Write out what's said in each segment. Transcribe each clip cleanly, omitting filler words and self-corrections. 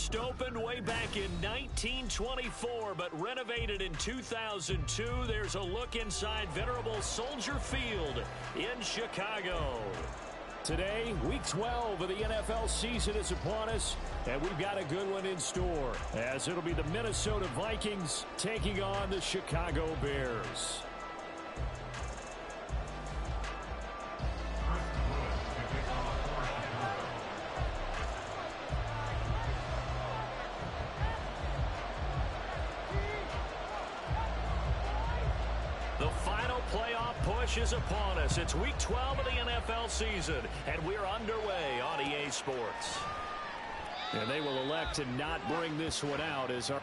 First opened way back in 1924, but renovated in 2002. There's a look inside venerable Soldier Field in Chicago. Today, Week 12 of the NFL season is upon us, and we've got a good one in store, as it'll be the Minnesota Vikings taking on the Chicago Bears. The final playoff push is upon us. It's Week 12 of the NFL season, and we're underway on EA Sports. And they will elect to not bring this one out as our...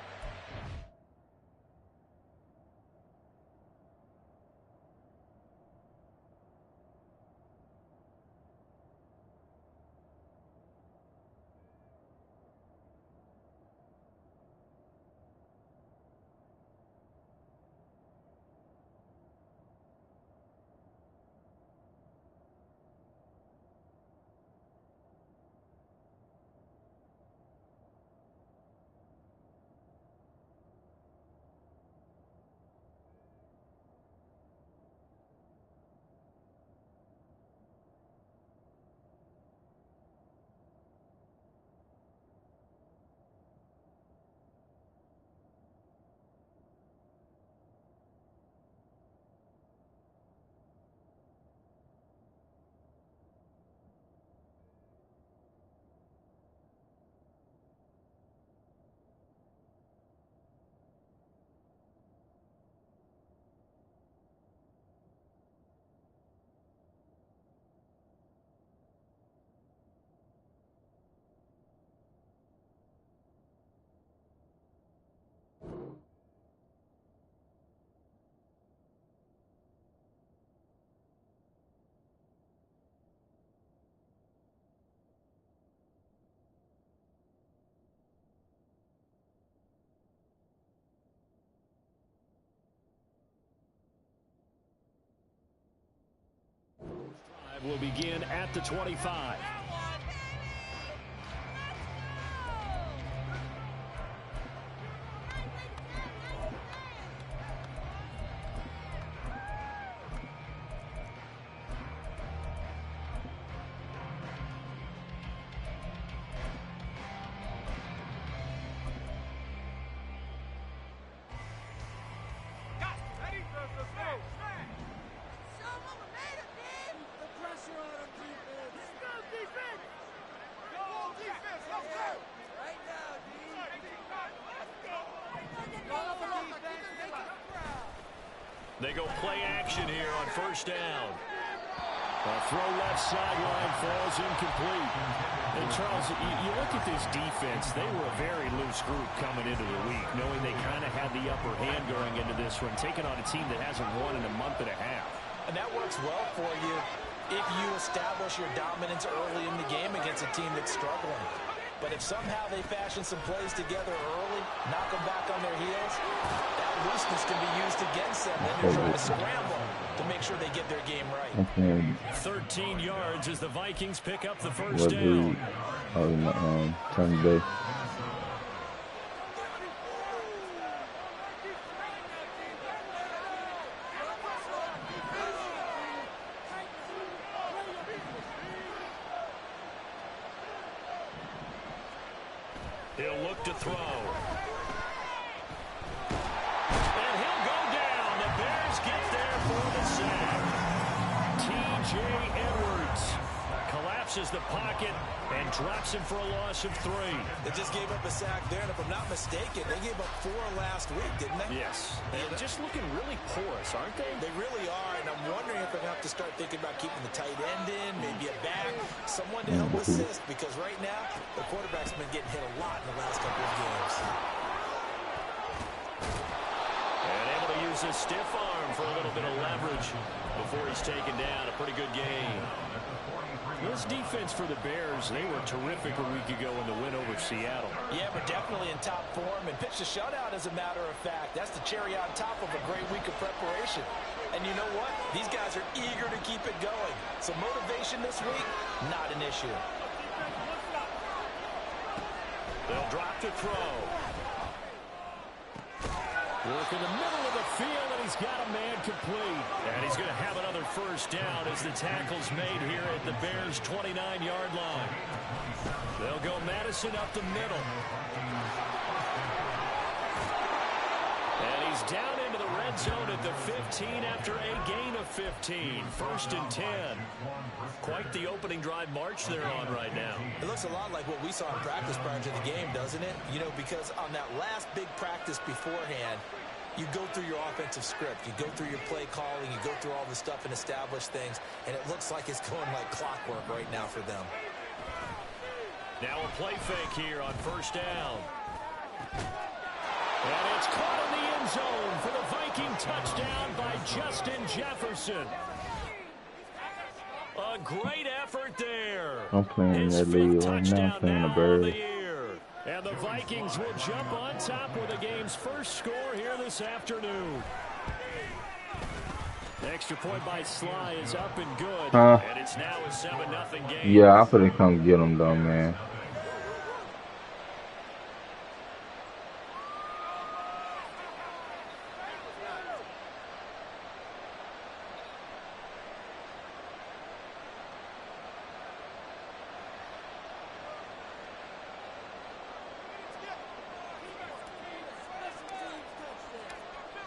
will begin at the 25. They go play action here on first down. A throw left sideline falls incomplete. And Charles, you look at this defense, they were a very loose group coming into the week, knowing they kind of had the upper hand going into this one, taking on a team that hasn't won in a month and a half. And that works well for you if you establish your dominance early in the game against a team that's struggling. But if somehow they fashion some plays together early, knock them back on their heels, that looseness can be used against them. Then they're trying to scramble to make sure they get their game right. 13 yards as the Vikings pick up the first down. Turn Bay. He'll look to throw. And he'll go down. The Bears get there for the sack. T.J. Edwards collapses the pocket and drops him for a loss of 3. They just gave up a sack there, and if I'm not mistaken, they gave up 4 last week, didn't they? Yes. And just looking really porous, aren't they? They really are, and I'm wondering if they're going to have to start thinking about keeping the tight end in, maybe a back, someone to help assist, because right now, the quarterback's been getting hit a lot in the last couple of games. And able to use his stiff arm for a little bit of leverage before he's taken down. A pretty good game. This defense for the Bears, they were terrific a week ago in the win over Seattle. Yeah, we're definitely in top form and pitched a shutout, as a matter of fact. That's the cherry on top of a great week of preparation. And you know what? These guys are eager to keep it going. So motivation this week, not an issue. They'll drop to throw. Work in the middle of the field, and he's got a man complete. And he's going to have another first down as the tackle's made here at the Bears' 29-yard line. They'll go Madison up the middle. And he's down into the red zone at the 15 after a gain of 15. First and 10. Quite the opening drive march they're on right now. It looks a lot like what we saw in practice prior to the game, doesn't it? You know, because on that last big practice beforehand, you go through your offensive script. You go through your play calling. You go through all the stuff and establish things. And it looks like it's going like clockwork right now for them. Now a play fake here on first down. And it's caught in the end zone for the Viking touchdown by Justin Jefferson. A great effort there. I'm playing that league right now. I'm playing the Bears. And the Vikings will jump on top with the game's first score here this afternoon. The extra point by Sly is up and good. And it's now a 7-0 game. Yeah, I couldn't come get him though, man.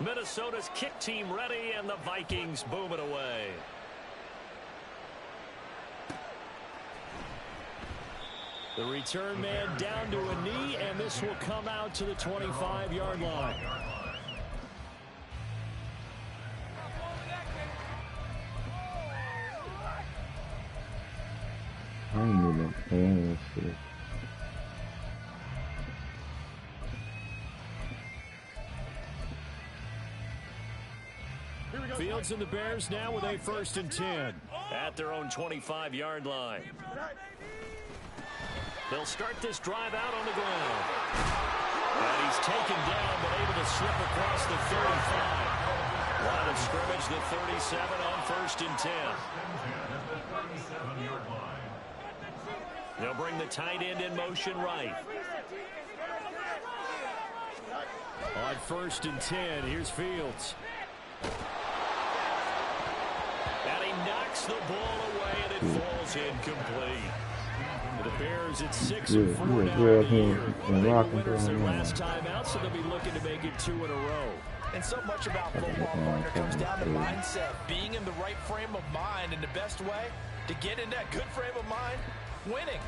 Minnesota's kick team ready, and the Vikings boom it away. The return man down to a knee, and this will come out to the 25-yard line. I ain't even playing this shit. Fields and the Bears now with a first and 10 at their own 25-yard line. They'll start this drive out on the ground. And he's taken down but able to slip across the 35. Line of scrimmage, the 37 on first and 10. They'll bring the tight end in motion right. On first and 10, here's Fields. And he knocks the ball away, and it falls incomplete. For the Bears, it's 6-4 now in the year. They were winners their last time out, so they'll be looking to make it 2 in a row. And so much about football, partner, comes down to mindset, being in the right frame of mind, and the best way to get in that good frame of mind, winning.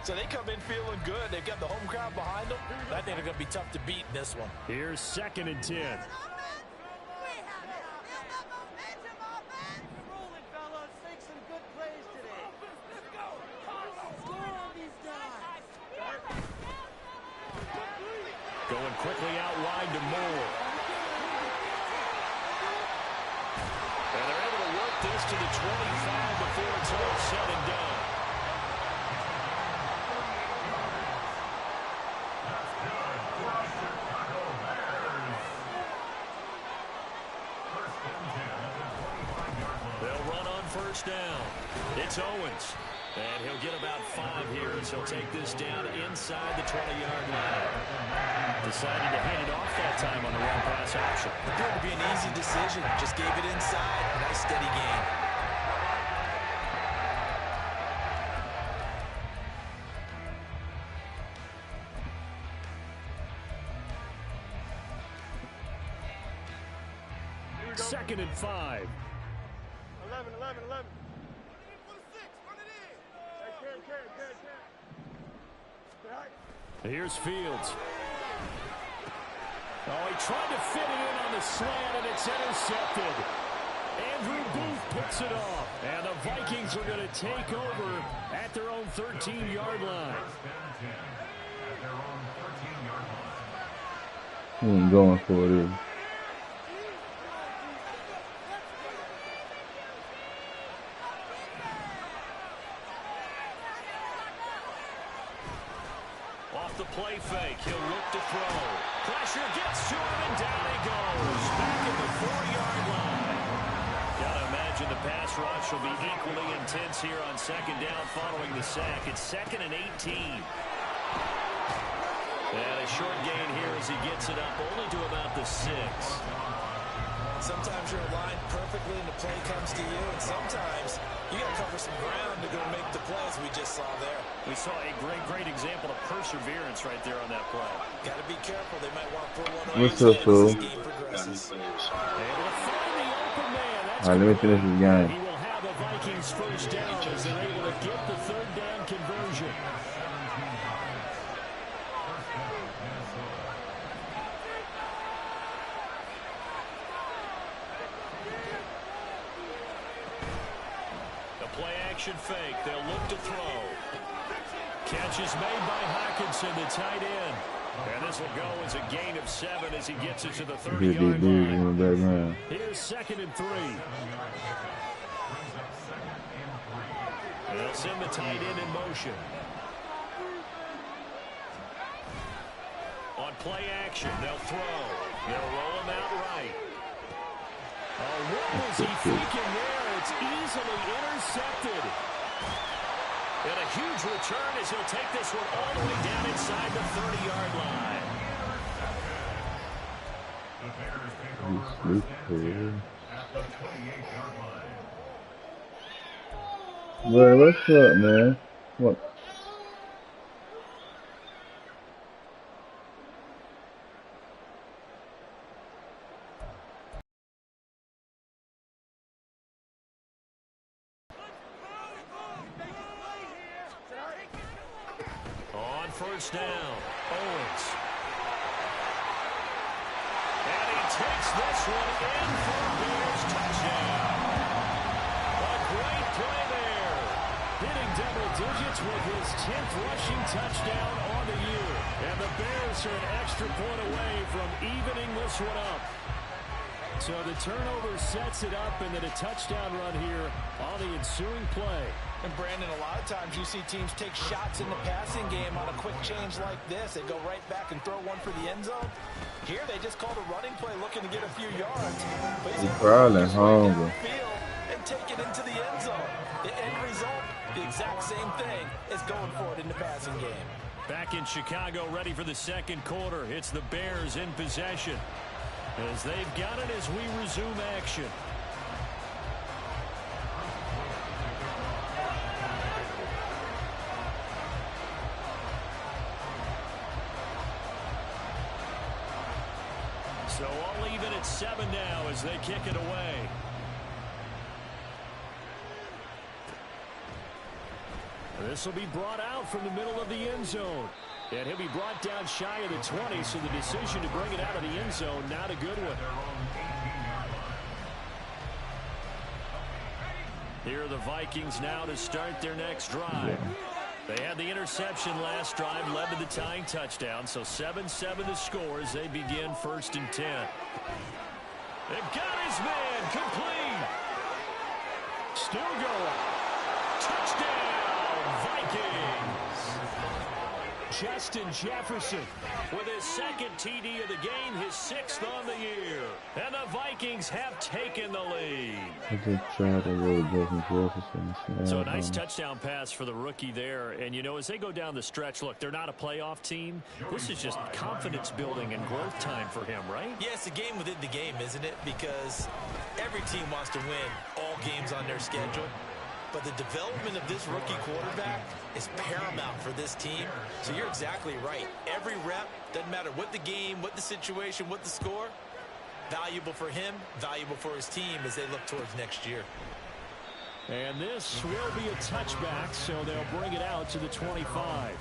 So they come in feeling good. They've got the home crowd behind them. I think they're going to be tough to beat in this one. Here's second and 10. Going quickly out wide to Moore. And they're able to work this to the 25 before it's all said and done. They'll run on first down. It's Owens. And he'll get about 5 here as he'll take this down inside the 20-yard line. Decided to hand it off that time on the run pass option. Appeared to be an easy decision. Just gave it inside. Nice steady gain. Second and 5. 11. Here's Fields. Oh, he tried to fit it in on the slant, and it's intercepted. Andrew Booth picks it off. And the Vikings are going to take over at their own 13-yard line. He ain't going for it, is. Off the play fake, he'll look to throw. Pressure gets to him, and down he goes. Back at the 4-yard line. Gotta imagine the pass rush will be equally intense here on second down following the sack. It's second and 18. And a short gain here as he gets it up only to about the 6. Sometimes you're aligned perfectly and the play comes to you, and sometimes you got to cover some ground to go make the plays we just saw there. We saw a great example of perseverance right there on that play. Got to be careful. They might want to throw one over What's up, fool? as the game progresses. Able to find the open man. That's All right, let me finish this game. He will have the Vikings first down as they're able to get the third down conversion. Play-action fake. They'll look to throw. Catch is made by Hawkinson, the tight end. And this will go as a gain of 7 as he gets it to the 30-yard line. Here's 2nd and 3. They'll send the tight end in motion. On play action, they'll throw. They'll roll him out right. Oh, what was he thinking there? It's easily intercepted. And a huge return as he'll take this one all the way down inside the 30-yard line. Well, what's up, man? What? First down, Owens. And he takes this one in for a Bears touchdown. A great play there. Hitting double digits with his 10th rushing touchdown on the year. And the Bears are an extra point away from evening this one up. So the turnover sets it up, and then a touchdown run here on the ensuing play. And Brandon, a lot of times you see teams take shots in the passing game on a quick change like this. They go right back and throw one for the end zone. Here they just called a running play looking to get a few yards. But he's probably hungry. And take it into the end zone. The end result, the exact same thing as going for it in the passing game. Back in Chicago, ready for the second quarter. It's the Bears in possession as they've got it as we resume action. So all even at 7 now as they kick it away. This will be brought out from the middle of the end zone. And he'll be brought down shy of the 20, so the decision to bring it out of the end zone, not a good one. Here are the Vikings now to start their next drive. They had the interception last drive, led to the tying touchdown, so 7-7 the score as they begin 1st and 10. They've got his man complete. Still going. Touchdown, Vikings. Justin Jefferson with his 2nd TD of the game, his 6th on the year. And the Vikings have taken the lead. I just tried to roll Justin Jefferson. So a nice touchdown pass for the rookie there. And, you know, as they go down the stretch, look, they're not a playoff team. This is just confidence building and growth time for him, right? Yeah, it's a game within the game, isn't it? Because every team wants to win all games on their schedule. But the development of this rookie quarterback is paramount for this team. So you're exactly right. Every rep, doesn't matter what the game, what the situation, what the score, valuable for him, valuable for his team as they look towards next year. And this will be a touchback, so they'll bring it out to the 25.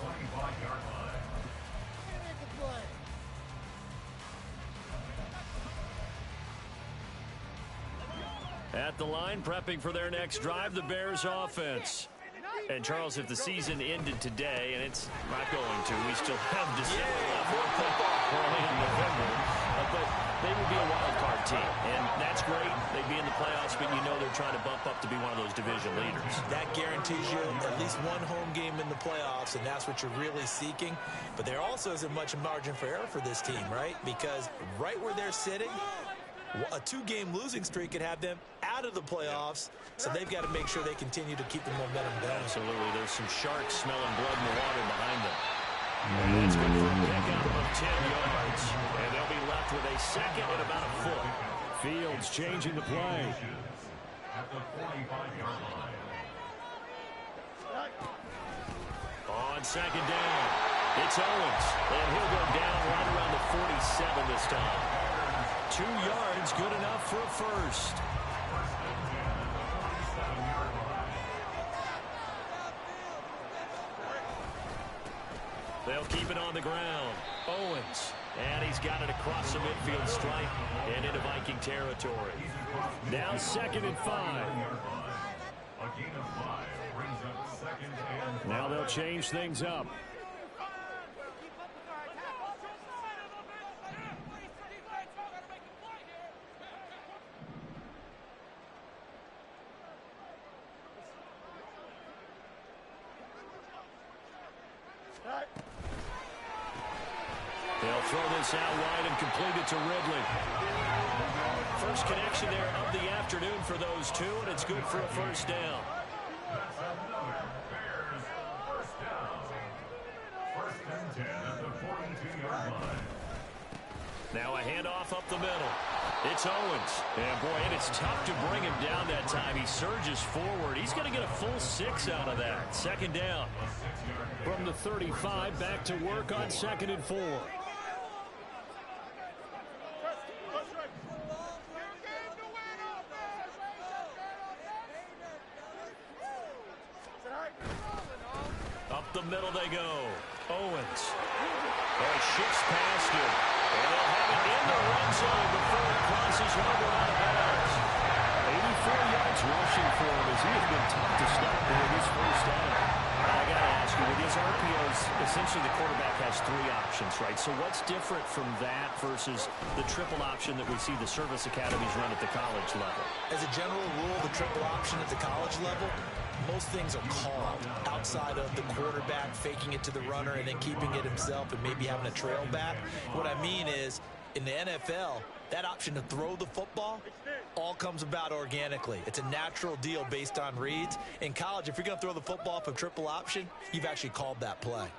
At the line, prepping for their next drive, the Bears offense. And, Charles, if the season ended today, and it's not going to, we still have December left. Early in November. But they would be a wild card team. And that's great. They'd be in the playoffs, but you know they're trying to bump up to be one of those division leaders. That guarantees you at least one home game in the playoffs, and that's what you're really seeking. But there also isn't much margin for error for this team, right? Because right where they're sitting, a 2-game losing streak could have them out of the playoffs, so they've got to make sure they continue to keep the momentum going. Absolutely. There's some sharks smelling blood in the water behind them. And that's good for a pickup 10 yards, and they'll be left with a second and about a foot. Fields changing the play. On second down, it's Owens, and he'll go down right around the 47 this time. 2 yards, good enough for a first. They'll keep it on the ground. Owens, and he's got it across the midfield stripe and into Viking territory. Now 2nd and 5. Now they'll change things up. They'll throw this out wide and complete it to Ridley. First connection there of the afternoon for those two, and it's good for a first down. First and 10 at the 42-yard line. Now a handoff up the middle. It's Owens. And, boy, and it's tough to bring him down that time. He surges forward. He's going to get a full 6 out of that. Second down. From the 35, back to work on 2nd and 4. Up the middle they go. Owens. Oh, he shifts past him. And they'll have it in the red zone before it crosses over out of bounds. 84 yards rushing for him as he has been tough to stop there this first down. I got to ask you, with his RPOs, essentially the quarterback has 3 options, right? So what's different from that versus the triple option that we see the service academies run at the college level? As a general rule, the triple option at the college level, most things are called outside of the quarterback faking it to the runner and then keeping it himself and maybe having a trail back. What I mean is, in the NFL, that option to throw the football all comes about organically. It's a natural deal based on reads. In college, if you're going to throw the football for triple option, you've actually called that play. Let's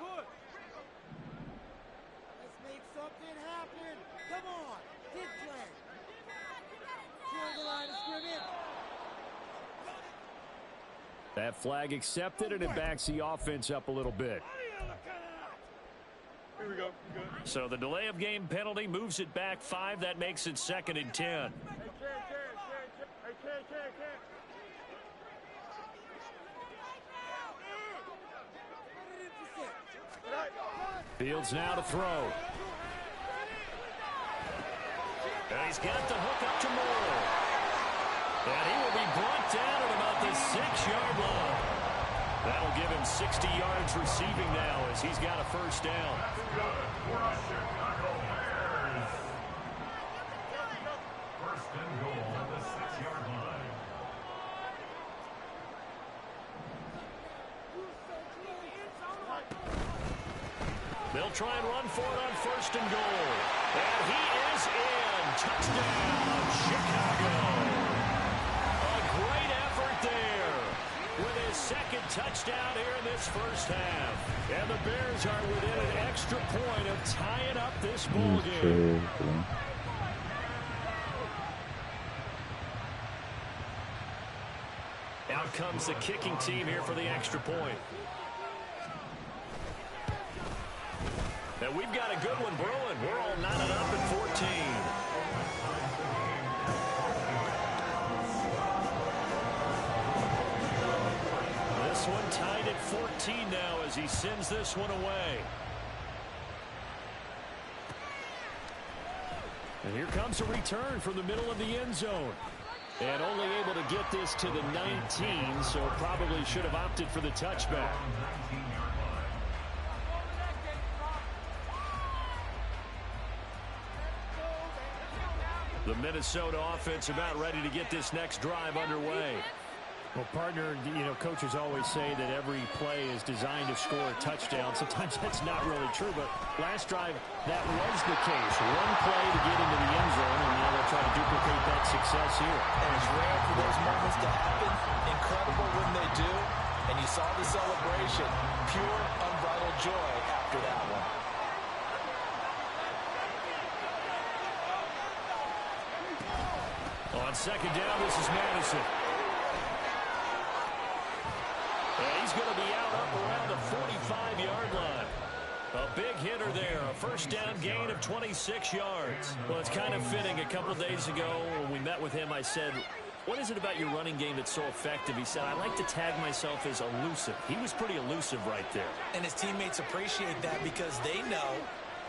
make something happen. Come on. Big play. Clear the line of scrimmage. That flag accepted, and it backs the offense up a little bit. Here we go. So the delay of game penalty moves it back 5. That makes it 2nd and 10. Hey, Fields now to throw. And he's got the hook up to Moore. And he will be brought down at about the 6-yard line. That'll give him 60 yards receiving now as he's got a first down. First and goal at the 6-yard line. They'll try and run for it on 1st and goal. And he is in. Touchdown, Chicago. A great effort there with his 2nd touchdown here in this first half. And the Bears are within an extra point of tying up this ball game. Out comes the kicking team here for the extra point. And we've got a good one brewing. We're all knotted up at 14. This one tied at 14 now as he sends this one away. And here comes a return from the middle of the end zone. And only able to get this to the 19, so probably should have opted for the touchback. The Minnesota offense about ready to get this next drive underway. Well, partner, you know, coaches always say that every play is designed to score a touchdown. Sometimes that's not really true, but last drive, that was the case. One play to get into the end zone, and now they'll try to duplicate that success here. And it's rare for those moments to happen. Incredible when they do. And you saw the celebration. Pure, unbridled joy after that one. On second down, this is Madison. And he's going to be out up around the 45-yard line. A big hitter there, a first down gain of 26 yards. Well, it's kind of fitting. A couple days ago when we met with him, I said, what is it about your running game that's so effective? He said, I like to tag myself as elusive. He was pretty elusive right there. And his teammates appreciate that because they know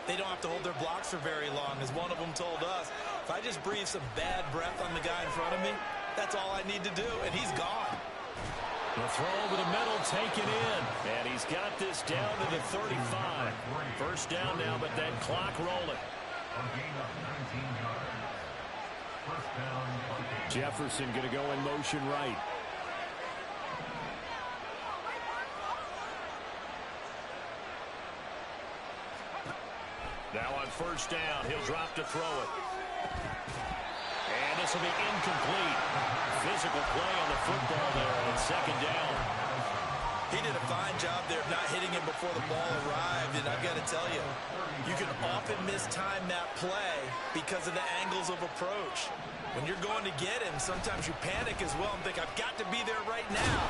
they don't have to hold their blocks for very long. As one of them told us, if I just breathe some bad breath on the guy in front of me, that's all I need to do, and he's gone. The throw over the middle, taken in. And he's got this down to the 35. First down now, but that clock rolling. Jefferson going to go in motion right. Now on first down, he'll drop to throw it. And this will be incomplete. Physical play on the football there on second down. He did a fine job there of not hitting him before the ball arrived, and I've got to tell you, you can often mistime that play because of the angles of approach. When you're going to get him, sometimes you panic as well and think, I've got to be there right now.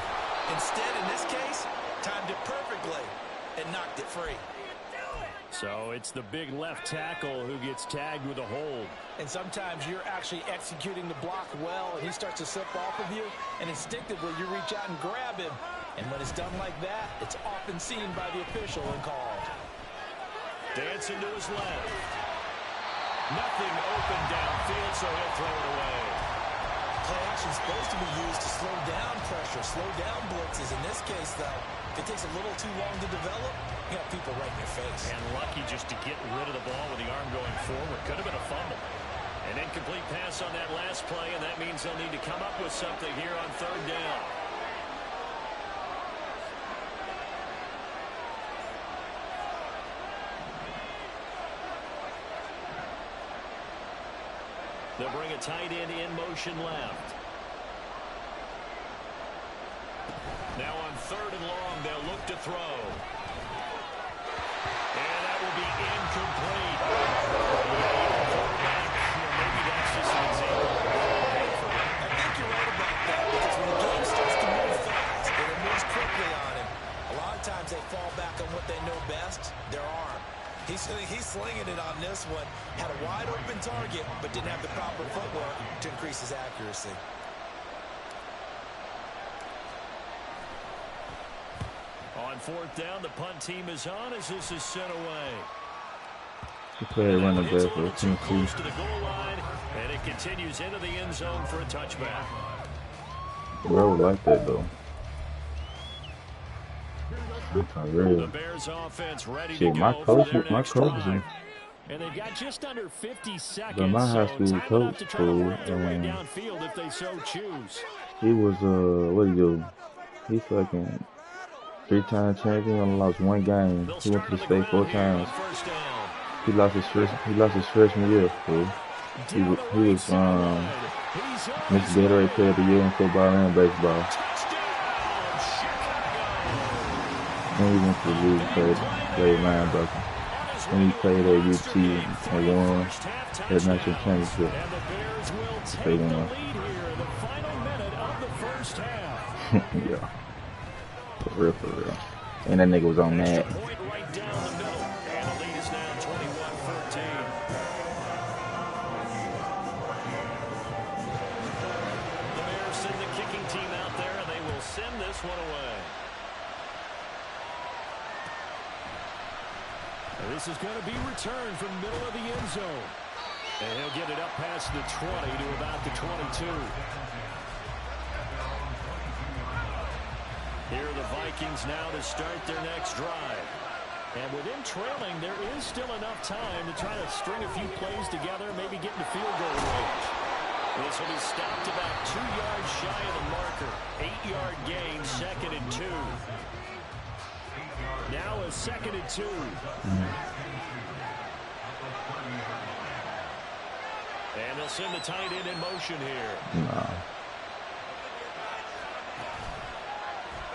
Instead, in this case, timed it perfectly and knocked it free. So it's the big left tackle who gets tagged with a hold. And sometimes you're actually executing the block well, and he starts to slip off of you, and instinctively you reach out and grab him. And when it's done like that, it's often seen by the official and called. Dancing to his left. Nothing open downfield, so he'll throw it away. Play action's supposed to be used to slow down pressure, slow down blitzes. In this case, though, if it takes a little too long to develop, you got people right in your face. And lucky just to get rid of the ball with the arm going forward. Could have been a fumble. An incomplete pass on that last play, and that means they'll need to come up with something here on third down. They'll bring a tight end in motion left. Now on third and long, they'll look to throw. And that will be incomplete. Maybe that's just an example. I think you're right about that, because when the game starts to move fast and it moves quickly on him, a lot of times they fall back on what they know best, their arm. He's slinging it on this one. Had a wide open target, but didn't have the proper footwork to increase his accuracy. On fourth down, the punt team is on as this is sent away. He played running back for Too close Tennessee. to the goal line, and it continues into the end zone for a touchback. Bro, I would like that though. That's not The real. Bears offense ready to Shit, go my for their coach, next drive. is And they've got just under 50 seconds, but my high so school time enough to coach, try to work their way and downfield if they so choose. he was what he do? He fucking 3-time champion, only lost one game. They'll He went start to the on state 4 ground here on times. first down. He lost his freshman year. Fool. He Down was the right sideline. He's on Mr. Gatorade Player of the Year in football and baseball. touchdown, Chicago. And he went to the league, played linebacker. And he played at UT and won that national championship. And the Bears will take They the won. lead here in the final minute of the first half. Yeah. For real. And that nigga was on that. Extra point right down the middle. And the lead is now 21-14. The Bears send the kicking team out there, and they will send this one away. And this is going to be returned from middle of the end zone. And he'll get it up past the 20 to about the 22. Here are the Vikings now to start their next drive. And with him trailing, there is still enough time to try to string a few plays together, maybe get into field goal range. This will be stopped about 2 yards shy of the marker. 8-yard gain, 2nd and 2. Now a 2nd and 2. And they'll send the tight end in motion here. Nah.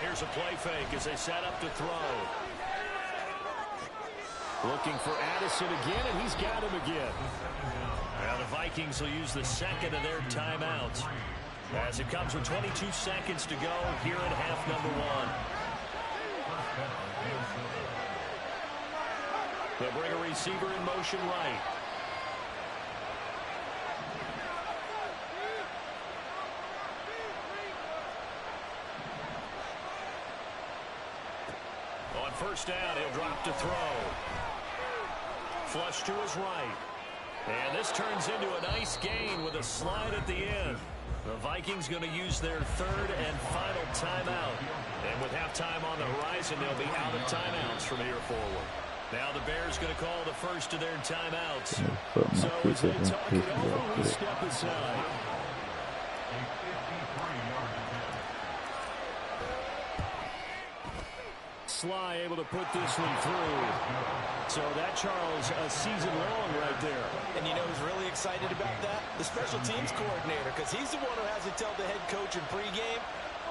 Here's a play fake as they set up to throw. Looking for Addison again, and he's got him again. Now the Vikings will use the second of their timeouts as it comes with 22 seconds to go here at half number one. They'll bring a receiver in motion right. On first down, he'll drop to throw. Flush to his right. And this turns into a nice gain with a slide at the end. The Vikings going to use their third and final timeout. And with halftime on the horizon, they'll be out of timeouts from here forward. Now the Bears going to call the first of their timeouts. So as they talk it over, we step aside. Sly able to put this one through. So that, Charles, a season long right there. And you know who's really excited about that? The special teams coordinator, because he's the one who has to tell the head coach in pregame,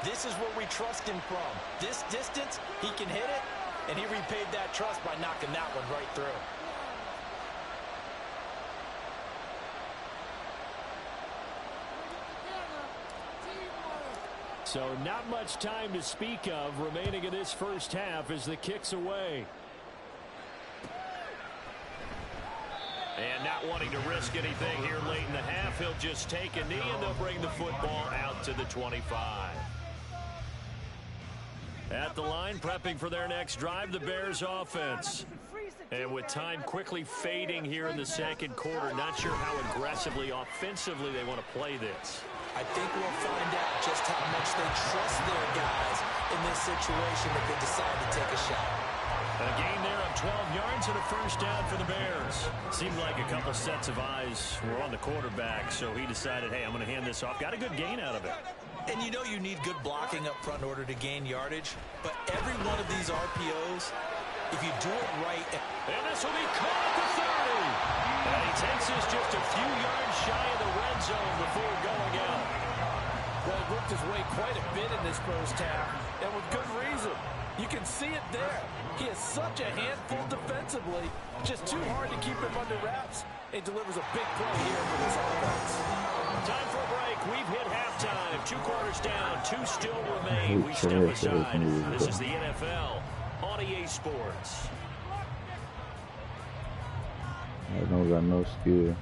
this is where we trust him from. This distance, he can hit it, and he repaid that trust by knocking that one right through. So not much time to speak of remaining in this first half as the kick's away. And not wanting to risk anything here late in the half, he'll just take a knee and they'll bring the football out to the 25. At the line, prepping for their next drive, the Bears offense. And with time quickly fading here in the second quarter, not sure how aggressively, offensively they want to play this. I think we'll find out just how much they trust their guys in this situation if they decide to take a shot. A gain there of 12 yards and a first down for the Bears. Seemed like a couple sets of eyes were on the quarterback, so he decided, hey, I'm going to hand this off. Got a good gain out of it. And you know you need good blocking up front in order to gain yardage, but every one of these RPOs, if you do it right... And this will be caught at the 30. And he takes this just a few yards shy of the red zone before going out. Well, he worked his way quite a bit in this first half, and with good reason. You can see it there. He is such a handful defensively, just too hard to keep him under wraps. It delivers a big play here for this offense. Time for a break. We've hit halftime. 2 quarters down, 2 still remain. We step aside. This is the NFL on EA Sports. I don't got no skill.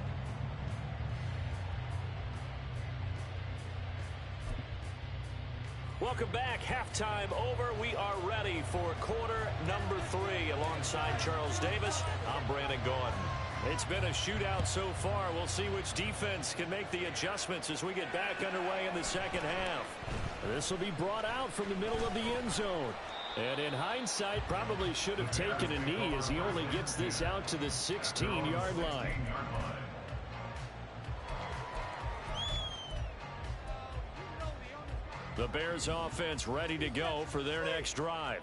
Welcome back. Halftime over. We are ready for quarter number 3 alongside Charles Davis. I'm Brandon Gordon. It's been a shootout so far. We'll see which defense can make the adjustments as we get back underway in the second half. This will be brought out from the middle of the end zone. And in hindsight, probably should have taken a knee as he only gets this out to the 16-yard line. The Bears offense ready to go for their next drive.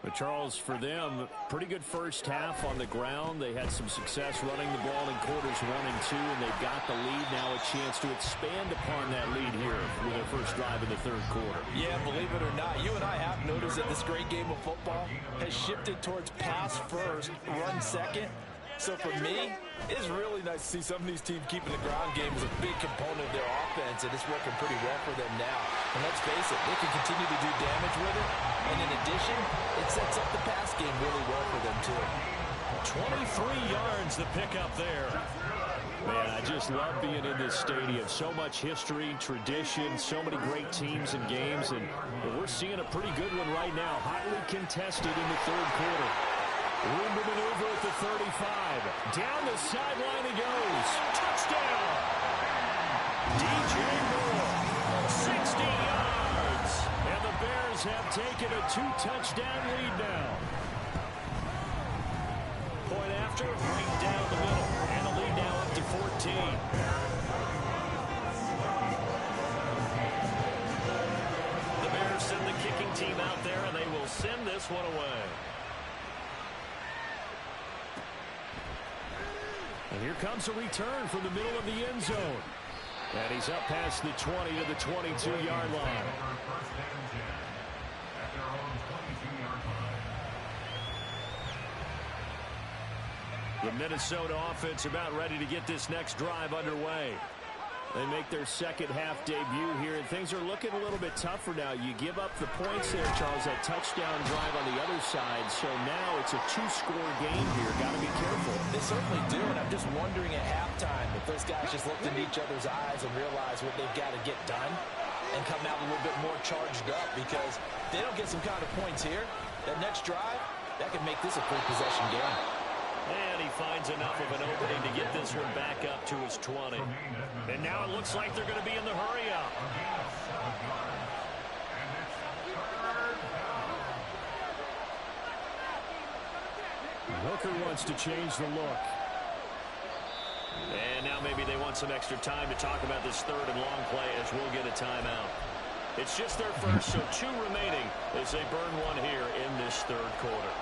But Charles, for them, pretty good first half on the ground. They had some success running the ball in quarters 1 and 2, and they've got the lead now, a chance to expand upon that lead here with their first drive in the third quarter. Yeah, believe it or not, you and I have noticed that this great game of football has shifted towards pass first, run second. So for me, it's really nice to see some of these teams keeping the ground game as a big component of their offense, and it's working pretty well for them now. And let's face it, they can continue to do damage with it. And in addition, it sets up the pass game really well for them, too. 23 yards the pickup there. Man, I just love being in this stadium. So much history, tradition, so many great teams and games. And we're seeing a pretty good one right now. Hotly contested in the third quarter. Room to maneuver at the 35. Down the sideline he goes. Touchdown! DJ Moore, 60 yards. And the Bears have taken a 2-touchdown lead now. Point after, right down the middle. And the lead now up to 14. The Bears send the kicking team out there, and they will send this one away. And here comes a return from the middle of the end zone. And he's up past the 20 to the 22-yard line. The Minnesota offense about ready to get this next drive underway. They make their second half debut here, and things are looking a little bit tougher now. You give up the points there, Charles, that touchdown drive on the other side. So now it's a two-score game here. Got to be careful. They certainly do, and I'm just wondering at halftime if those guys just looked into each other's eyes and realized what they've got to get done and come out a little bit more charged up, because if they don't get some kind of points here, that next drive, that could make this a three-possession game. And he finds enough of an opening to get this one back up to his 20. And now it looks like they're going to be in the hurry-up. Hooker wants to change the look. And now maybe they want some extra time to talk about this third and long play as we'll get a timeout. It's just their first, so 2 remaining as they burn one here in this third quarter.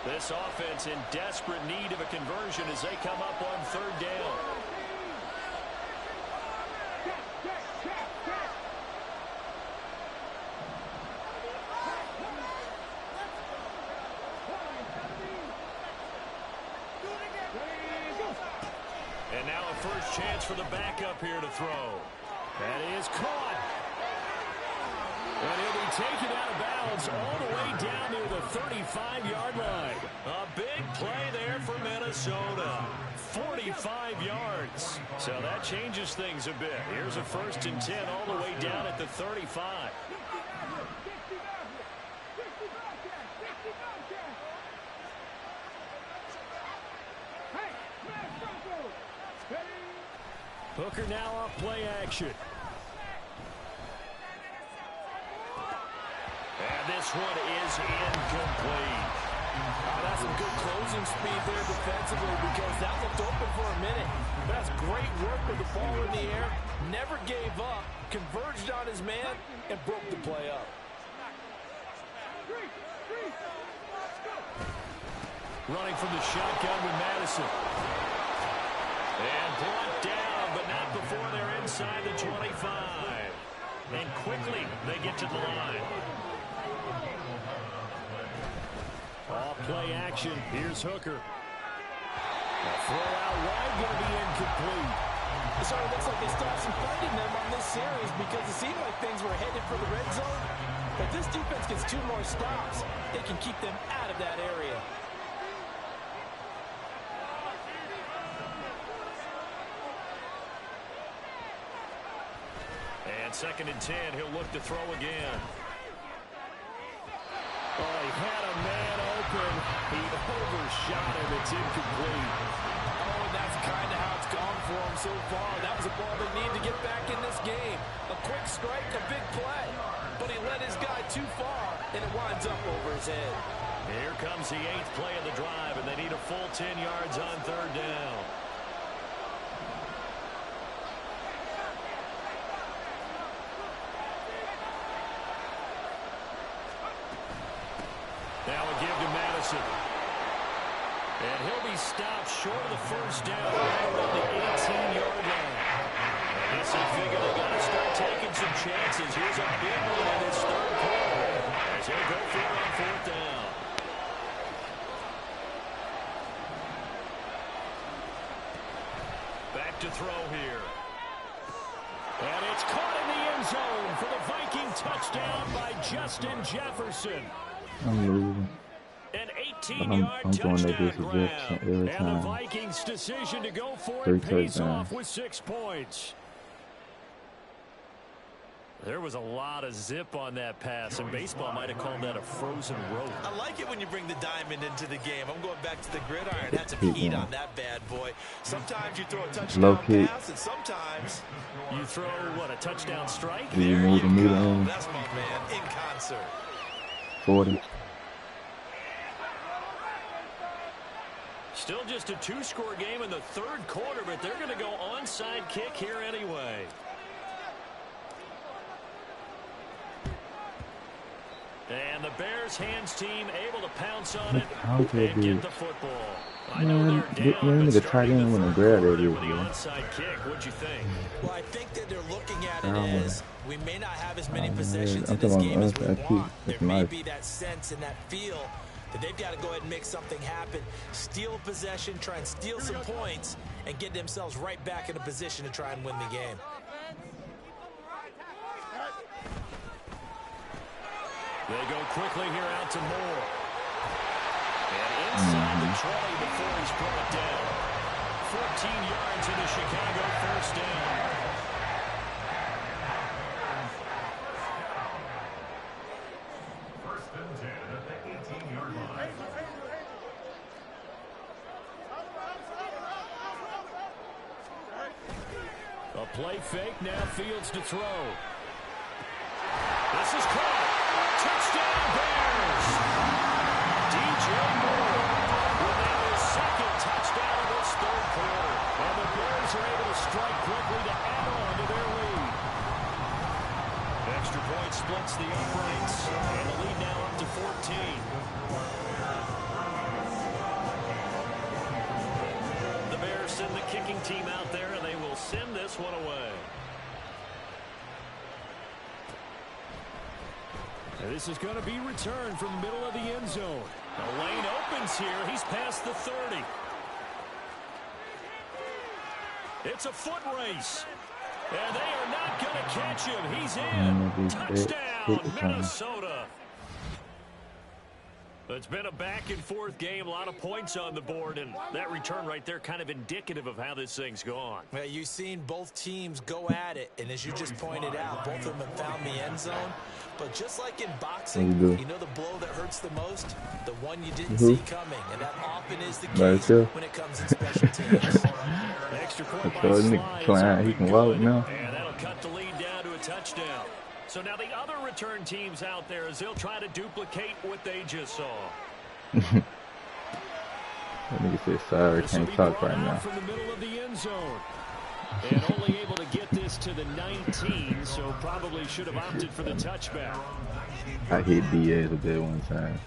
This offense in desperate need of a conversion as they come up on third down. And now a first chance for the backup here to throw. That is caught. And he'll be taken out of bounds all the way down near the 35-yard line. A big play there for Minnesota. 45 yards. So that changes things a bit. Here's a 1st and 10 all the way down at the 35. Hooker now off play action. And this one is incomplete. Oh, that's some good closing speed there defensively, because that looked open for a minute. But that's great work with the ball in the air. Never gave up, converged on his man, and broke the play up. Running from the shotgun with Madison. And brought down, but not before they're inside the 25. And quickly they get to the line. Off play action. Here's Hooker. A throw out wide, going to be incomplete. It sort of looks like they stopped some fighting them on this series, because it seemed like things were headed for the red zone. But this defense gets 2 more stops, they can keep them out of that area. And 2nd and 10, he'll look to throw again. Oh, he had a man open. He overshot him. It's incomplete. Oh, and that's kind of how it's gone for him so far. That was a ball they need to get back in this game. A quick strike, a big play. But he led his guy too far, and it winds up over his head. Here comes the 8th play of the drive, and they need a full 10 yards on third down. Now a give to Madison. And he'll be stopped short of the first down right around the 18-yard line. I guess they figure they got to start taking some chances. Here's a big one in this third quarter as he'll go for it on 4th down. Back to throw here. And it's caught in the end zone for the Viking touchdown by Justin Jefferson. I'm losing. An 18-yard touchdown grab. Every and time. the Vikings' decision to go for 3 it pays touchdowns. off with 6 points. There was a lot of zip on that pass, and baseball might have called that a frozen rope. I like it when you bring the diamond into the game. I'm going back to the gridiron. Had some heat on that bad boy. Sometimes you throw a touchdown pass, and sometimes you throw, what, a touchdown strike? Do you move the meter in? That's my man, in concert. 40. Still just a 2-score game in the third quarter, but they're going to go onside kick here anyway. And the Bears hands team able to pounce on it and get the football. I know they're down, but starting the third quarter with the onside kick. What'd you think? Well, I think that they're looking at it as we may not have as many possessions in this game as we want. There may be that sense and that feel that they've got to go ahead and make something happen, steal possession, try and steal some points, and get themselves right back in a position to try and win the game. They go quickly here out to Moore. And inside the 20 before he's brought down. 14 yards into Chicago, first down. First and 10 at the 18-yard line. A play fake, now Fields to throw. This is caught. Touchdown Bears! DJ Moore with now his second touchdown of this third quarter. And the Bears are able to strike quickly to add on to their lead. Extra point splits the uprights. And the lead now up to 14. The Bears send the kicking team out there, and they will send this one away. This is going to be returned from the middle of the end zone. The lane opens here. He's past the 30. It's a foot race. And they are not going to catch him. He's in. Touchdown, Minnesota. It's been a back-and-forth game, a lot of points on the board, and that return right there kind of indicative of how this thing's gone. Well, you've seen both teams go at it, and as you just pointed out, both of them have found the end zone. But just like in boxing, you know the blow that hurts the most? The one you didn't see coming, and that often is the case when it comes in special teams. Extra point by Slide. He can walk now. And that'll cut the lead down to a touchdown. So now the other return teams out there as they'll try to duplicate what they just saw. That nigga said sorry, can't talk right now. From the middle of the end zone. And only able to get this to the 19, so probably should have opted for the touchback. I hit DA a bit one time.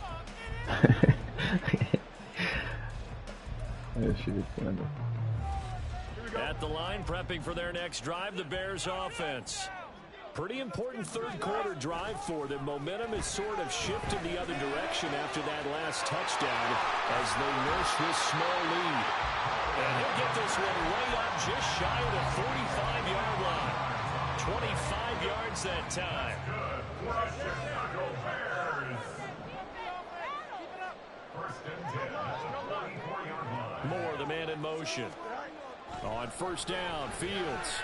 That shit is funny. At the line, prepping for their next drive, the Bears offense. Pretty important third quarter drive for them. Momentum has sort of shifted the other direction after that last touchdown as they nurse this small lead. And he'll get this one way up just shy of the 45-yard line. 25 yards that time. First and 10 at the 44-yard line. Moore, the man in motion. On first down, Fields.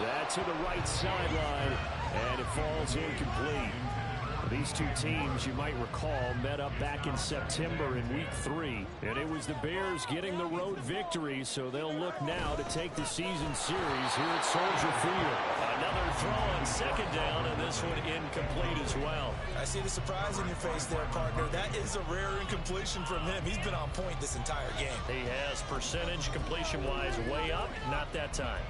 That's to the right sideline, and it falls incomplete. These two teams, you might recall, met up back in September in Week 3, and it was the Bears getting the road victory, so they'll look now to take the season series here at Soldier Field. Another throw on second down, and this one incomplete as well. I see the surprise in your face there, partner. That is a rare incompletion from him. He's been on point this entire game. He has percentage completion-wise way up, not that time.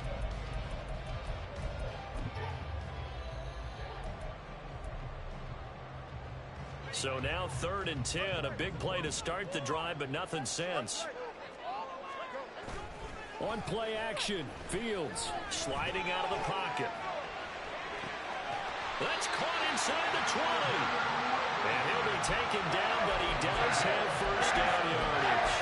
So now 3rd and 10, a big play to start the drive, but nothing since. On play action, Fields sliding out of the pocket. That's caught inside the 20. And he'll be taken down, but he does have first down yardage.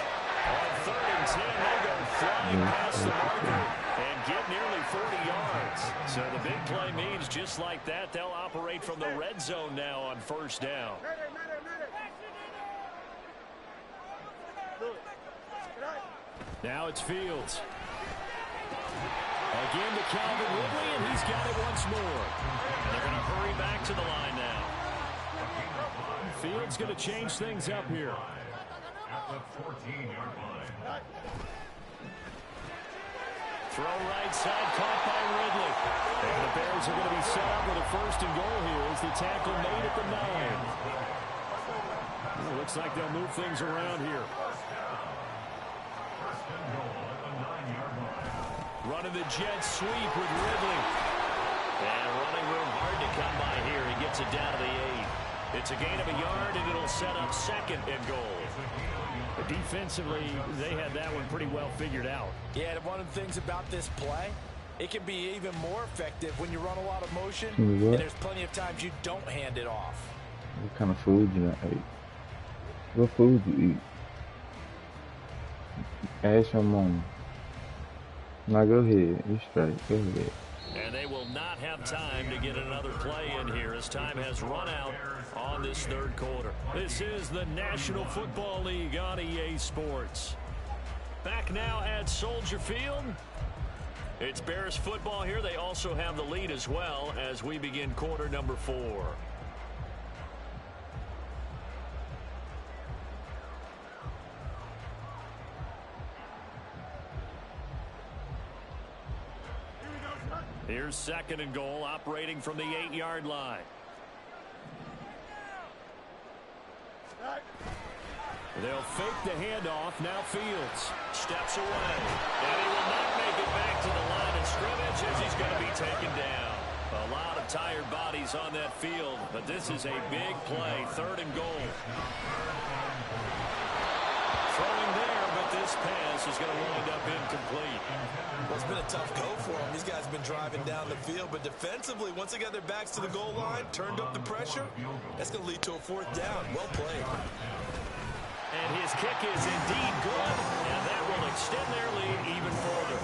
On 3rd and 10, they go flying past the marker and get nearly 40 yards. So the big play means just like that, they'll operate from the red zone now on first down. Now it's Fields. Again to Calvin Ridley, and he's got it once more. And they're going to hurry back to the line now. Fields going to change things up here. At the 14-yard line. Throw right side, caught by Ridley. And the Bears are going to be set up with a first and goal here as the tackle made at the 9. Looks like they'll move things around here. Running the jet sweep with Ridley. And running room hard to come by here. He gets it down to the 8. It's a gain of a yard, and it'll set up second and goal. But defensively, they had that one pretty well figured out. Yeah, and one of the things about this play, it can be even more effective when you run a lot of motion, and there's plenty of times you don't hand it off. What kind of food you eat? What food you eat? Ask your mama. Now go ahead. You straight. Go ahead. And they will not have time to get another play in here as time has run out on this third quarter. This is the National Football League on EA Sports. Back now at Soldier Field. It's Bears football here. They also have the lead as well as we begin quarter number 4. Here's 2nd and goal, operating from the 8-yard line. They'll fake the handoff. Now Fields steps away. And he will not make it back to the line of scrimmage as he's going to be taken down. A lot of tired bodies on that field, but this is a big play. 3rd and goal. Throwing there, but this pass is going to wind up incomplete. Well, it's been a tough go for them. These guys have been driving down the field, but defensively, once they got their backs to the goal line, turned up the pressure, that's going to lead to a 4th down. Well played. And his kick is indeed good, and that will extend their lead even further.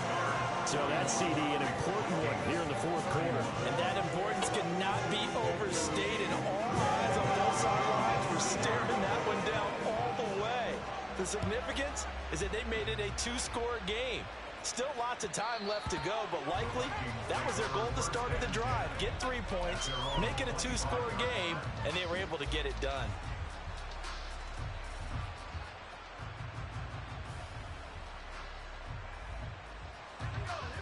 So that's CD, an important one here in the 4th quarter. And that importance cannot be overstated. All eyes on both sidelines were staring that one down all the way. The significance is that they made it a 2-score game. Still lots of time left to go, but likely that was their goal to start of the drive. Get 3 points, make it a 2-score game, and they were able to get it done.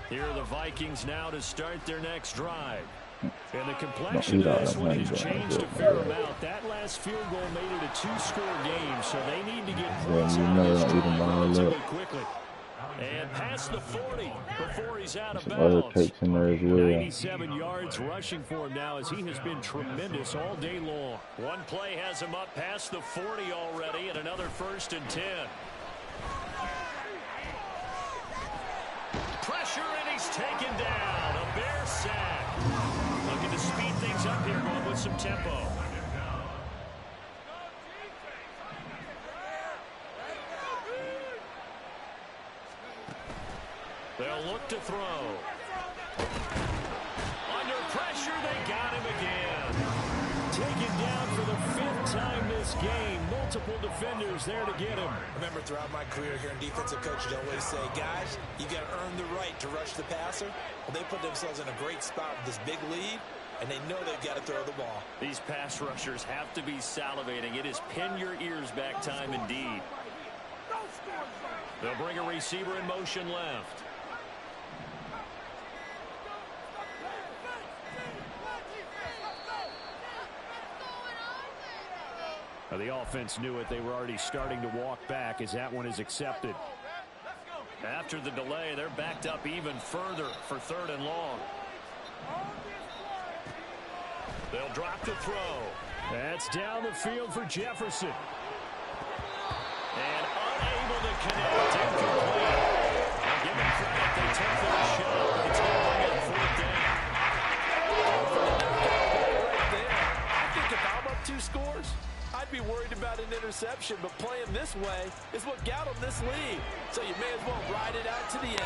Here are the Vikings now to start their next drive. And the complexion of this one has changed a fair amount. That last field goal made it a 2-score game, so they need to get points out of this drive relatively quickly. And past the 40 before he's out of bounds. 97 yards rushing for him now as he has been tremendous all day long. One play has him up past the 40 already, and another 1st and 10. Pressure, and he's taken down. A Bear sack. Looking to speed things up here, going with some tempo. They'll look to throw. Under pressure, they got him again. Taken down for the 5th time this game. Multiple defenders there to get him. Remember, throughout my career here in defensive coaching, I always say, guys, you got to earn the right to rush the passer. Well, they put themselves in a great spot with this big lead, and they know they've got to throw the ball. These pass rushers have to be salivating. It is pin your ears back time indeed. They'll bring a receiver in motion left. The offense knew it. They were already starting to walk back as that one is accepted. After the delay, they're backed up even further for 3rd and long. They'll drop to throw. That's down the field for Jefferson. And unable to connect. Incomplete. I'll give them credit. They took their shot, but it's going to bring up 4th down. Right there. I think if I'm up 2 scores, I'd be worried about an interception, but playing this way is what got them this lead. So you may as well ride it out to the end.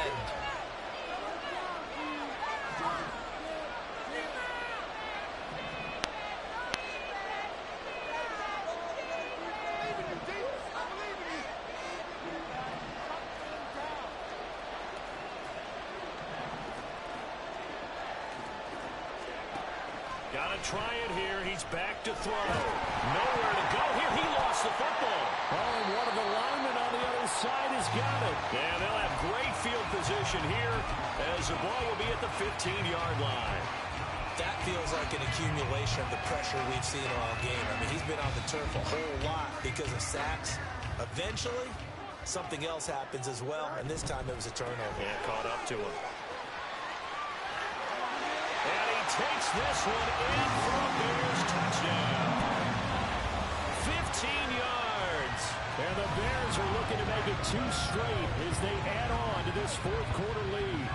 Got to try it here. He's back to throw. Nowhere to go here. He lost the football. Oh, and one of the linemen on the other side has got it. Yeah, they'll have great field position here as the ball will be at the 15-yard line. That feels like an accumulation of the pressure we've seen all game. I mean, he's been on the turf a whole lot because of sacks. Eventually, something else happens as well, and this time it was a turnover. Yeah, caught up to him. And he takes this one in for a Bears touchdown. 15 yards. And the Bears are looking to make it 2 straight as they add on to this 4th quarter lead.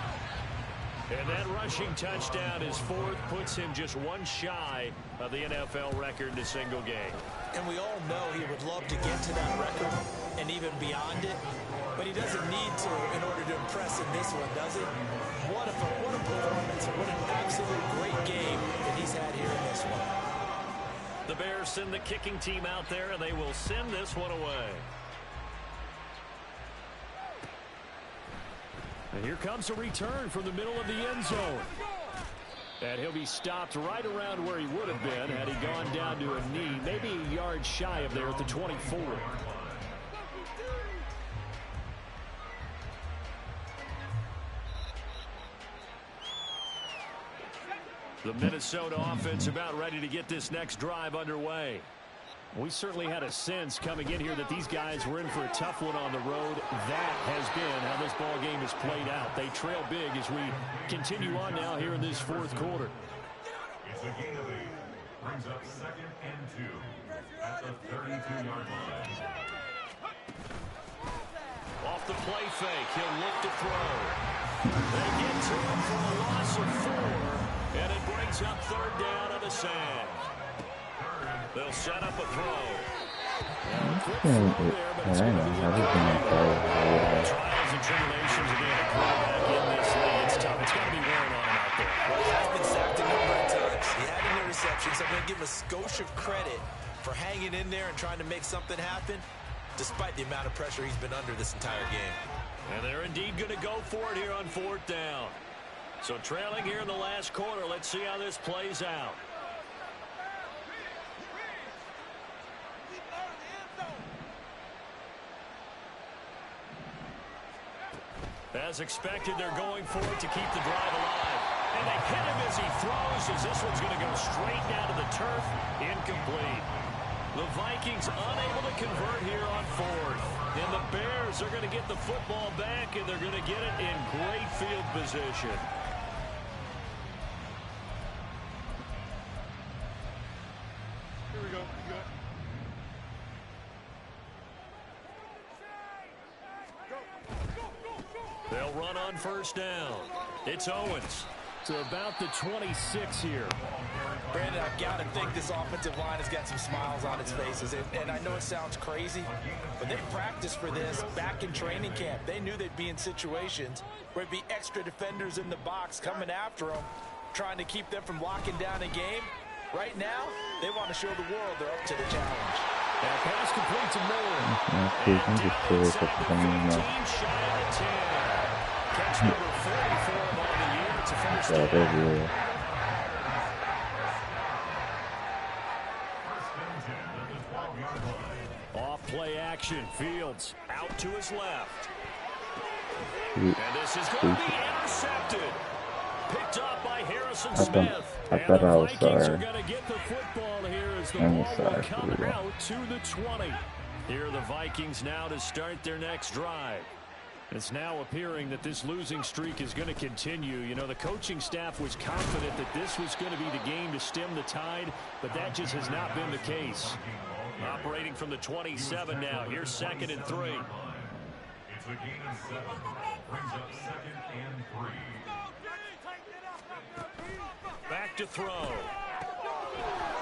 And that rushing touchdown, his fourth, puts him just one shy of the NFL record in a single game. And we all know he would love to get to that record and even beyond it, but he doesn't need to in order to impress in this one, does he? What a performance. What an absolute great game that he's had here in this one. The Bears send the kicking team out there, and they will send this one away. And here comes a return from the middle of the end zone. And he'll be stopped right around where he would have been had he gone down to a knee, maybe a yard shy of there at the 24. The Minnesota offense about ready to get this next drive underway. We certainly had a sense coming in here that these guys were in for a tough one on the road. That has been how this ball game has played out. They trail big as we continue on now here in this fourth quarter. It's a gain of 8. Brings up 2nd and 2 at the 32-yard line. Off the play fake, he'll look to throw. They get to him for a loss of 4, and it brings up 3rd down on the sand. They'll set up a throw. Trials and tribulations of being a quarterback in this league. It's tough. It's got to be wearing on him out there. Well, he has been sacked a number of times. He had an interception, so I'm going to give him a skosh of credit for hanging in there and trying to make something happen, despite the amount of pressure he's been under this entire game. And they're indeed going to go for it here on 4th down. So trailing here in the last quarter. Let's see how this plays out. As expected, they're going for it to keep the drive alive. And they hit him as he throws, as this one's going to go straight down to the turf. Incomplete. The Vikings unable to convert here on 4th. And the Bears are going to get the football back, and they're going to get it in great field position. Here we go. They'll run on 1st down. It's Owens to about the 26 here. Brandon, I've got to think this offensive line has got some smiles on its faces. And I know it sounds crazy, but they practiced for this back in training camp. They knew they'd be in situations where it'd be extra defenders in the box coming after them, trying to keep them from locking down a game. Right now, they want to show the world they're up to the challenge. And pass complete to Miller. Catch number 44 on the year. It's a first down. Off play action. Fields out to his left. And this is going to be intercepted. Picked up by Harrison Smith. I thought I was Vikings are going to get the football here as the ball will come out to the 20. Here are the Vikings now to start their next drive. It's now appearing that this losing streak is going to continue. You know, the coaching staff was confident that this was going to be the game to stem the tide, but that just has not been the case. Operating from the 27 now. Here's 2nd and 3. It's a gain of 7. Brings up 2nd and 3. Back to throw.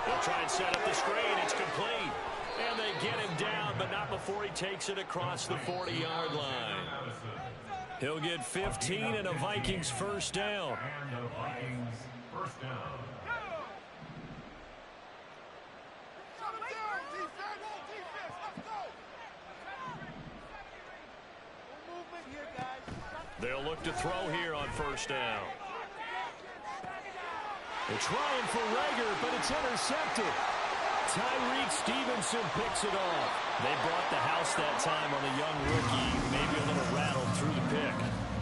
They'll try and set up the screen. It's complete. And they get him down, but not before he takes it across the 40-yard line. He'll get 15 and a Vikings first down. And the Vikings first down. They'll look to throw here on 1st down. They're trying for Rager, but it's intercepted. Tyreek Stevenson picks it off. They brought the house that time on the young rookie, maybe a little rattled through the pick.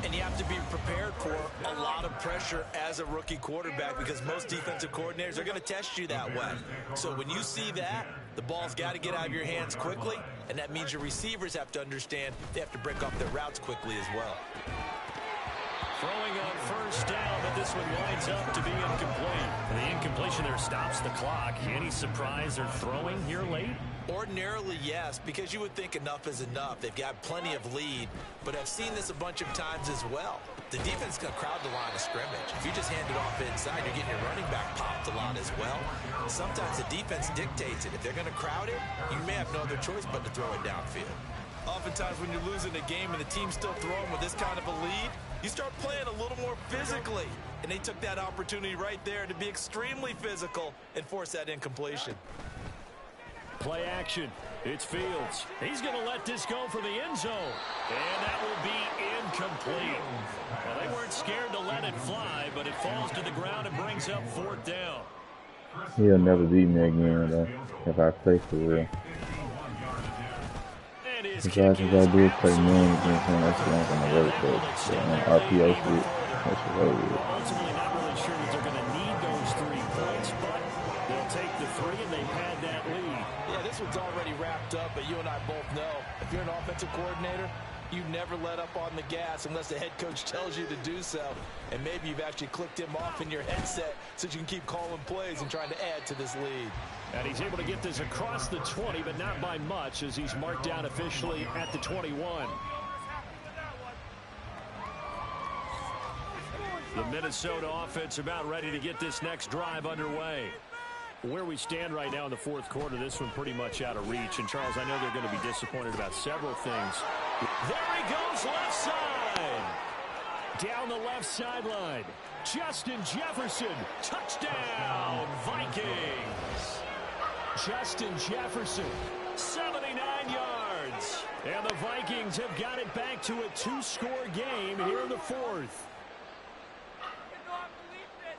And you have to be prepared for a lot of pressure as a rookie quarterback because most defensive coordinators are going to test you that way. So when you see that, the ball's got to get out of your hands quickly, and that means your receivers have to understand they have to break off their routes quickly as well. Throwing on 1st down, but this one winds up to be incomplete. The incompletion there stops the clock. Any surprise they're throwing here late? Ordinarily, yes, because you would think enough is enough. They've got plenty of lead, but I've seen this a bunch of times as well. The defense is going to crowd the line of scrimmage. If you just hand it off inside, you're getting your running back popped a lot as well. Sometimes the defense dictates it. If they're going to crowd it, you may have no other choice but to throw it downfield. Oftentimes when you're losing a game and the team's still throwing with this kind of a lead, you start playing a little more physically. And they took that opportunity right there to be extremely physical and force that incompletion. Play action. It's Fields. He's going to let this go for the end zone. And that will be incomplete. Well, they weren't scared to let it fly, but it falls to the ground and brings up 4th down. He'll never beat me again, though, if I play for real. Because if I do play man against him, that's not going to work, though. So on RPO shit, that's what I would. Ultimately, not really sure that they're going to need those 3 points, but they'll take the 3, and they've had that lead. Yeah, this one's already wrapped up, but you and I both know if you're an offensive coordinator, you never let up on the gas unless the head coach tells you to do so. And maybe you've actually clicked him off in your headset so you can keep calling plays and trying to add to this lead. And he's able to get this across the 20, but not by much, as he's marked down officially at the 21. The Minnesota offense about ready to get this next drive underway. Where we stand right now in the 4th quarter, this one pretty much out of reach. And, Charles, I know they're going to be disappointed about several things. There he goes, left side. Down the left sideline. Justin Jefferson, touchdown, Vikings. Justin Jefferson, 79 yards. And the Vikings have got it back to a 2-score game here in the 4th.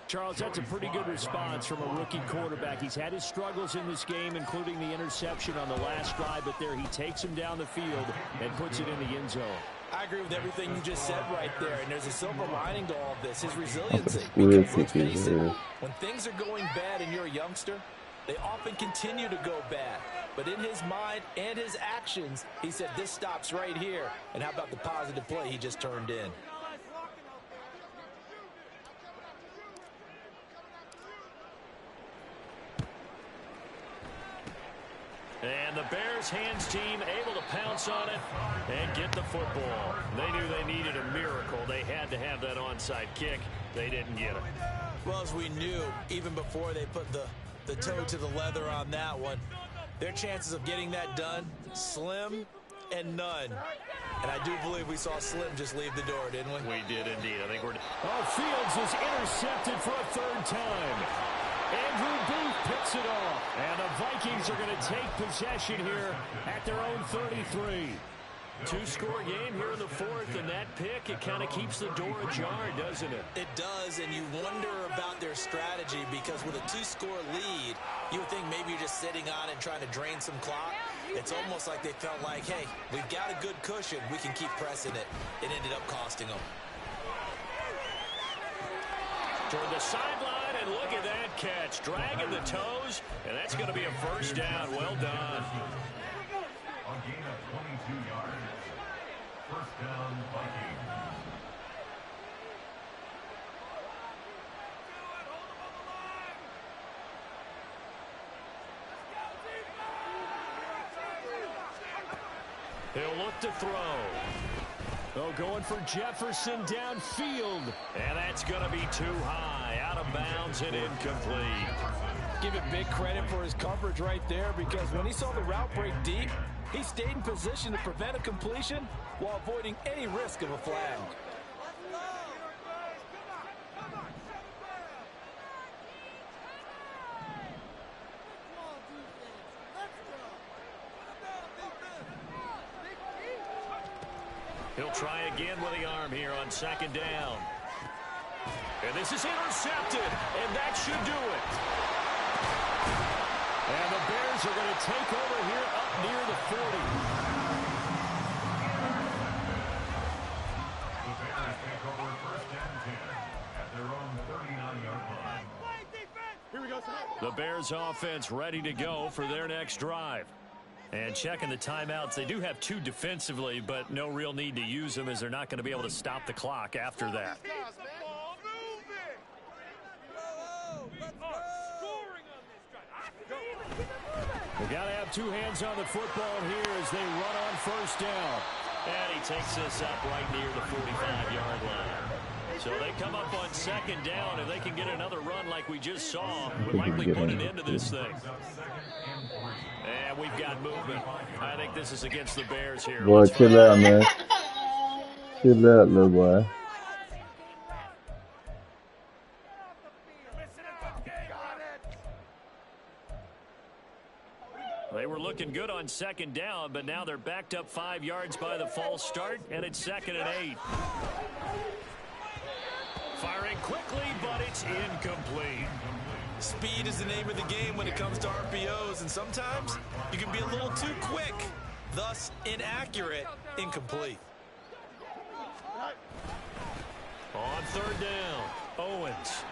Charles, that's a pretty good response from a rookie quarterback. He's had his struggles in this game, including the interception on the last drive, but there he takes him down the field and puts it in the end zone. I agree with everything you just said right there, and there's a silver lining to all of this, his resiliency. Because let's face it, when things are going bad and you're a youngster, they often continue to go bad. But in his mind and his actions, he said, this stops right here. And how about the positive play he just turned in? And the Bears hands team able to pounce on it and get the football. They knew they needed a miracle. They had to have that onside kick. They didn't get it. Well, as we knew, even before they put the toe to the leather on that one, their chances of getting that done, slim and none. And I do believe we saw Slim just leave the door, didn't we? We did indeed. I think we're... Oh, Fields is intercepted for a 3rd time. Andrew Booth picks it off. And the Vikings are going to take possession here at their own 33. 2-score game here in the 4th, and that pick, it kind of keeps the door ajar, doesn't it? It does, and you wonder about their strategy because with a 2-score lead, you would think maybe you're just sitting on it trying to drain some clock. It's almost like they felt like, hey, we've got a good cushion. We can keep pressing it. It ended up costing them. Toward the sideline, and look at that catch. Dragging the toes, and that's going to be a 1st down. Well done. A gain of 22 yards. 1st down, Vikings. He'll look to throw. Oh, going for Jefferson downfield. And that's going to be too high. Out of bounds and incomplete. Give it big credit for his coverage right there, because when he saw the route break deep, he stayed in position to prevent a completion while avoiding any risk of a flag. He'll try again with the arm here on 2nd down. And this is intercepted, and that should do it. And the Bears are going to take over here up near the 40. The Bears take over 1st and 10 at their own 39-yard line. Here we go, The Bears offense ready to go for their next drive. And checking the timeouts, they do have 2 defensively, but no real need to use them as they're not going to be able to stop the clock after that. We've got to have two hands on the football here as they run on first down. And he takes this up right near the 45-yard line. So they come up on second down. If they can get another run like we just saw, would likely put an end to this thing. And we've got movement. I think this is against the Bears here. Boy, chill out, man. Chill out, little boy. They were looking good on second down, but now they're backed up 5 yards by the false start, and it's 2nd and 8. Firing quickly, but it's incomplete. Speed is the name of the game when it comes to RPOs, and sometimes you can be a little too quick, thus inaccurate, incomplete. On third down, Owens.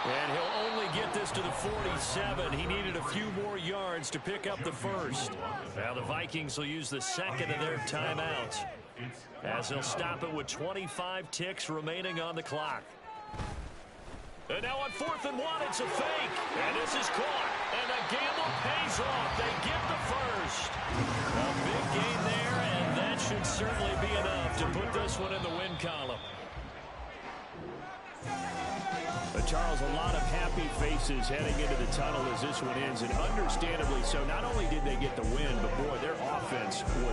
And he'll only get this to the 47. He needed a few more yards to pick up the first. Now the Vikings will use the second of their timeouts, as they'll stop it with 25 ticks remaining on the clock. And now on 4th and 1, it's a fake. And this is caught. And the gamble pays off. They get the first. A big gain there, and that should certainly be enough to put this one in the win column. But Charles, a lot of happy faces heading into the tunnel as this one ends, and understandably so. Not only did they get the win, but boy, their offense was